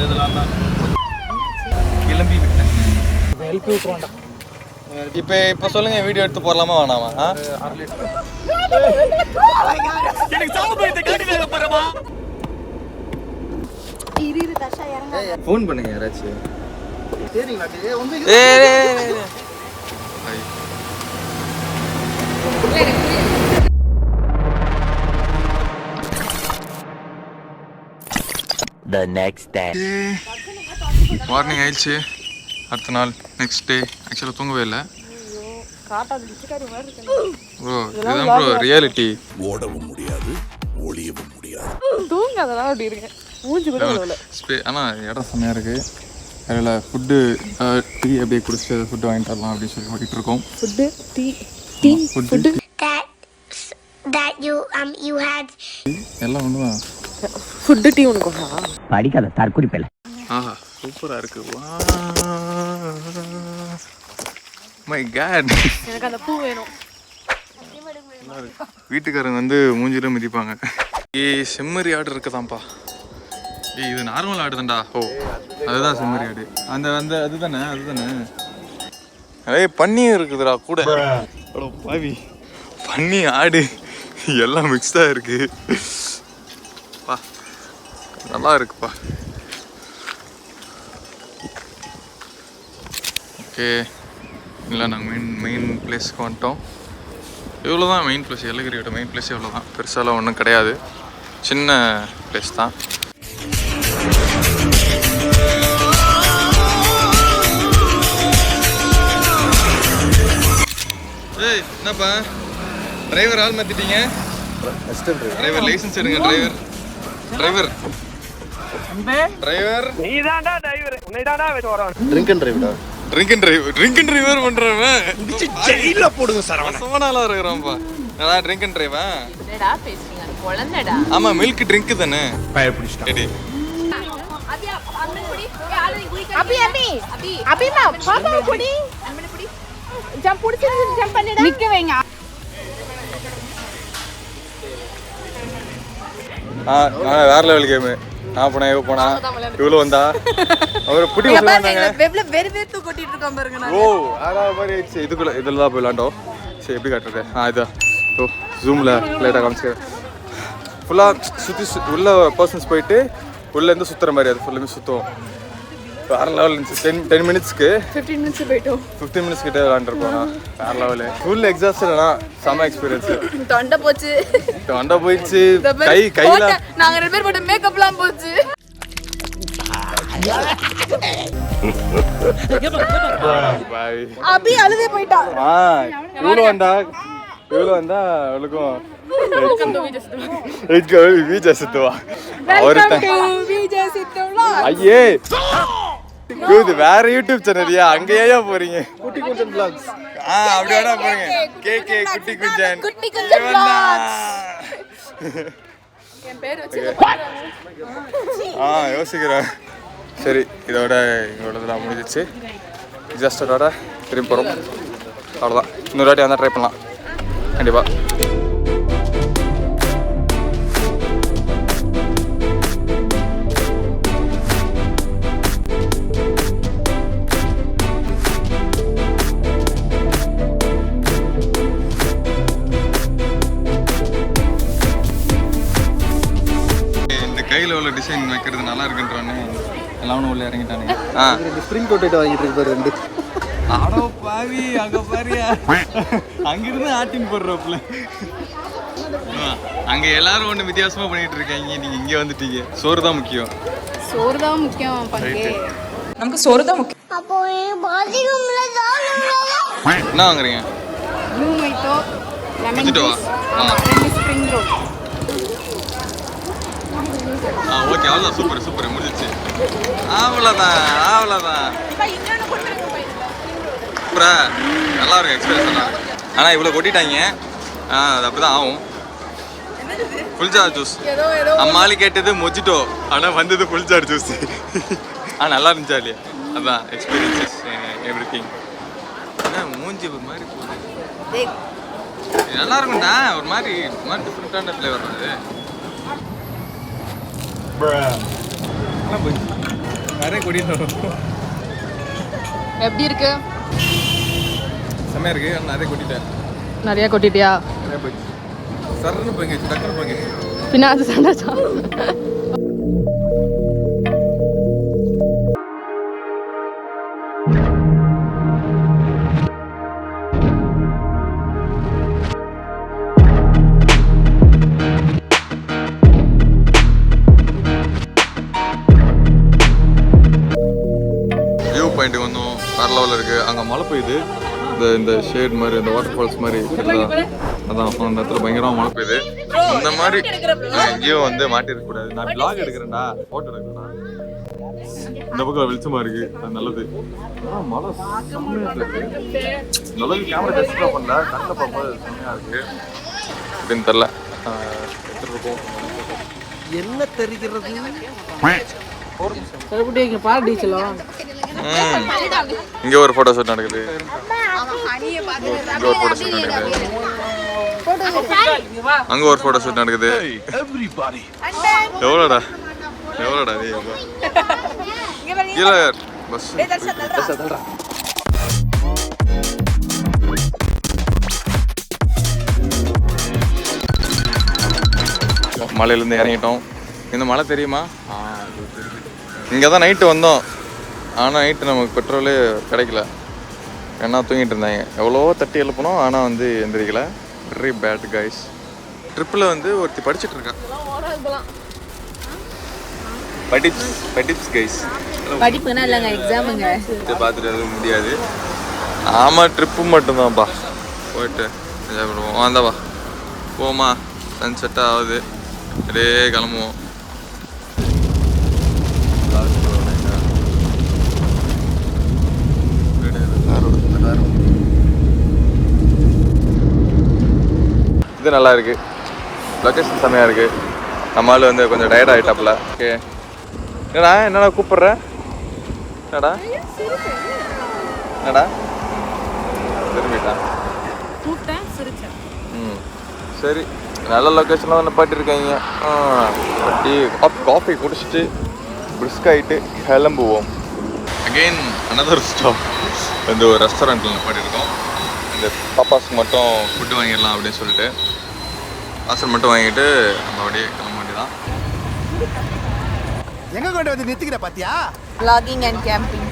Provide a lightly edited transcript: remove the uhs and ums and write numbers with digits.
இதெல்லாம் தான் கிளம்பி விட்டேன். எழுப்பி விட்டுருவான்டா. இப்போ சொல்லுங்க, வீடியோ எடுத்து போடலாமா வேணாமா? ஃபோன் பண்ணுங்க யாராச்சும். The next day. மார்னிங் ஆயிடுச்சு, அடுத்த நாள் நெக்ஸ்ட் டே. ஆக்சுவலாக தூங்கவே இல்லை. ப்ரோ இதுதான் ப்ரோ ரியாலிட்டி. ஓடவும் முடியாது, ஒளியவும் முடியாது. தூங்காதடா அப்படி இருக்கு. மூஞ்சி கூட வரல. ஆனால் இடம் செம்மையாக இருக்குது. அதில் ஃபுட்டு டீ அப்படியே குடிச்சிட்டு ஃபுட்டு வாங்கிட்டு வரலாம் அப்படின்னு சொல்லி ஓட்டிகிட்டு இருக்கோம். Food tea food that you had எல்லாம் ஒன்று தான். ஃபுட்டு டீ உனக்கு படிக்காத தற்குறிப்பில்லை. ஆஹா சூப்பராக இருக்குது. மை காட், எனக்கு அந்த பூ வேணும். வீட்டுக்காரங்க வந்து மூஞ்சில மிதிப்பாங்க. செம்மறி ஆடு இருக்குதான்ப்பா. இது நார்மல் ஆடு தான்டா. ஓ அதுதான் செம்மறி ஆடு. அந்த அதுதானே பன்னியும் இருக்குதுடா கூட. பாவி, பன்னி ஆடு எல்லாம் மிக்ஸ்டாக இருக்கு. பா நல்லா இருக்குப்பா. ஓகே, இல்லை நாங்கள் மெயின் பிளேஸ்க்கு வந்துட்டோம். இவ்வளோ தான் மெயின் பிளேஸ். ஏலகிரியோட மெயின் பிளேஸ் இவ்வளோ தான். பெருசாலாம் ஒன்றும் கிடையாது, சின்ன பிளேஸ் தான். ஏய் என்னப்பா டிரைவர் ஆள் மாற்றிட்டீங்க? டிரைவர் லைசன்ஸ் எடுங்க. டிரைவர் நீதான்டா டிரைவர். உன்னைதான்டா வெச்சு வரோம். ட்ரிங்க் அண்ட் டிரைவர் பண்றவன் ஜெயில போடுங்க சார். அவசமானால இருக்கறான்ப்பா. நான் ட்ரிங்க் அண்ட் டிரைவா? என்னடா பேசுறீங்க? அது குழந்தைடா. ஆமா, மில்க் ட்ரிங்க் தானே. பயப்பிடிச்சிட்டா. டேய் அபி அம்மன் குடி. யாரை குடி? அபி மா பாப்பா குடி. அம்மன் குடி. ஜம்ப் புடிச்சு ஜம்ப் பண்ணிடா. நிக்க வைங்க. வேற லெவல் கேம். நான் போனா இவ்வளோ வந்தா அவரை பிடி வந்தாங்க. வெப்ல வெறு வெறு கொட்டிட்டு இருக்கான் பாருங்க. நான் ஓ அதான் மாதிரி இதுக்குள்ள இதில் தான் போய் விளாண்டோம். சரி எப்படி காட்டுறது? இதான் ஓ ஜூமில் லைட்டாக காமிச்சிக்கிறேன். ஃபுல்லாக சுற்றி உள்ள பர்சன்ஸ் போயிட்டு உள்ளேருந்து சுற்றுற மாதிரி. அது ஃபுல்லாமே சுற்றுவோம். வேறு லெவல் இருந்துச்சு. 10 மினிட்ஸ்க்கு 15 மினிட்ஸ் போயிட்டோம். 15 மினிட்ஸ் கிட்டே விளாண்டுருப்போம். வேறு லெவலு. ஃபுல் எக்ஸாஸ்டடா. செம்ம எக்ஸ்பீரியன்ஸு. தொண்டை போச்சு. கையில் நாங்கள் 2 பேர் போட்ட மேக்கப்லாம் போச்சு. அபி அழுதே போயிட்டா. இவ்வளோ வந்தா அவளுக்கும் விஜய் சித்துவா. ஐயே இது வேற யூடியூப் சேனல்யா, அங்கேயா போறீங்க? குட்டி குஞ்சன் vlogs. அப்படி வேணா போறீங்க. கேகே குட்டி குஞ்சன் vlogs. என் பேர் வச்சு யோசிக்கிறேன். சரி, இவ்வளோதான் முடிஞ்சிச்சு. எக்ஸாஸ்டரோட திரும்பி போகிறோம். அவ்வளோதான். இன்னொரு வாட்டி வந்தால் ட்ரை பண்ணலாம் கண்டிப்பாக. கையில் உள்ள டிசைன் வைக்கிறது நல்லா இருக்குன்றானே எல்லாமே உள்ள இறங்கிட்டானே. ஸ்ப்ரிங் கோட்டேட் வாங்கிட்டு இருக்கு பாரு. 2 ஆடோ பாவி, அங்கே பாரியா அங்கிருந்து ஆட்டின் போடுறப்பல. அங்கே எல்லாரும் ஒன்று வித்தியாசமாக பண்ணிட்டு இருக்காங்க. நீங்கள் இங்கே வந்துட்டீங்க. சோறு தான் முக்கியம். நமக்கு சோறு தான் முக்கியம். என்ன வாங்குறீங்க? Blue mito lemon juice. Spring roll. Okay, அவ்வளோதான். சூப்பர் முடிஞ்சிச்சு. அவ்வளோதான். சூப்பரா நல்லா இருக்கும் எக்ஸ்பீரியன்ஸ். ஆனால் இவ்வளோ கொட்டிட்டாங்க. அது அப்படி தான் ஆகும். Full jar juice. அம்மாளி கேட்டது மொஜிட்டோ, ஆனால் வந்தது ஃபுல் ஜார் ஜூஸ். நல்லா இருந்துச்சா இல்லையா? அதான் எக்ஸ்பீரியன்ஸஸ் எவ்ரி திங். மூஞ்சி ஒரு மாதிரி போகுது. நல்லா இருக்கும்டா. ஒரு மாதிரி டிஃப்ரெண்ட்டான ஃப்ளேவர் வருது. நிறைய கொட்டிட்டோம். எப்படி இருக்கு? செம்மையா இருக்கு. நிறைய கொட்டிட்டேன். நிறைய கொட்டிட்டியா? நிறைய போயிடுச்சு. சரன்னு போயிடுச்சு, டக்குன்னு போயிடுச்சு. பின்ன அது சண்டாச்சா? வியூ பாயிண்ட் வந்தோம். வேற லெவலில் இருக்குது. அங்கே மழை பெய்யுது. இந்த ஷேட் மாதிரி, இந்த வாட்டர் ஃபால்ஸ் மாதிரி அதான் அந்த இடத்துல பயங்கரமாக மழை பெய்யுது. இந்த மாதிரி எங்கேயும் வந்து மாட்டிருக்கக்கூடாது. நான் vlog எடுக்கிறேன்டா, ஃபோட்டோ எடுக்கிறேன்டா. இந்த பக்கம் வெளிச்சமாக இருக்குது, அது நல்லது. மழை செம்மையாக இருக்கு. நல்லது. கேமரா டெஸ்ட் பண்ணல, கண்ணில் பார்க்கும்போது செம்மையாக இருக்குது. அப்படின்னு தெரில எடுத்துகிட்டு இருக்கோம். என்ன தெரிகிறது? இங்கே ஒரு ஃபோட்டோ ஷூட் நடக்குது. இங்கே ஒரு ஃபோட்டோ ஷூட் நடக்குது. அங்க ஒரு ஃபோட்டோ ஷூட் நடக்குது. எவ்வளோடா நீ கீழே பஸ் மலையிலேருந்து இறங்கிட்டோம். இந்த மலை தெரியுமா? இங்கே தான் நைட்டு வந்தோம். ஆனால் நைட்டு நமக்கு பெட்ரோலே கிடைக்கல. ஏன்னா தூங்கிட்டு இருந்தாங்க. எவ்வளவோ தட்டி எழுப்பணும், ஆனால் வந்து எந்திரிக்கல. Very bad guys. ட்ரிப்பில் வந்து ஒருத்தி படிச்சுட்டு இருக்கா. படிப்ஸ் கைஸ். படிப்புனா இல்லைங்க, எக்ஸாமுங்க. பார்த்துட்டு அது முடியாது. ஆமாம், ட்ரிப்பு மட்டும்தான்ப்பா. போயிட்டு என்ஜாய் பண்ணுவோம். வந்தாப்பா போமா. சன்செட் ஆகுது. அப்படியே கிளம்புவோம். இது நல்லா இருக்கு. லொக்கேஷன் செம்மையாக இருக்கு. நம்மளால வந்து கொஞ்சம் டயர்ட் ஆகிட்டாப்புல. ஓகே, என்னடா கூப்பிட்ற? என்னடா திரும்பிட்டா? சரி, நல்ல லொக்கேஷனில் தான் நிப்பாட்டிருக்காங்க. டீ காஃபி குடிச்சிட்டு பிரிஸ்க் ஆகிட்டு கிளம்புவோம். Again another stop. இந்த ஒரு ரெஸ்டாரண்ட்டில் நிப்பாட்டிருக்கோம். இந்த பாப்பாஸ்க்கு மட்டும் ஃபுட்டு வாங்கிடலாம் அப்படின்னு சொல்லிட்டு பார்சல் மட்டும் வாங்கிட்டு நம்ம அப்படியே கிளம்ப வேண்டியதான். எங்க கொண்டு வந்து நிறுத்திக்கிற பாத்தியா? vlogging and camping.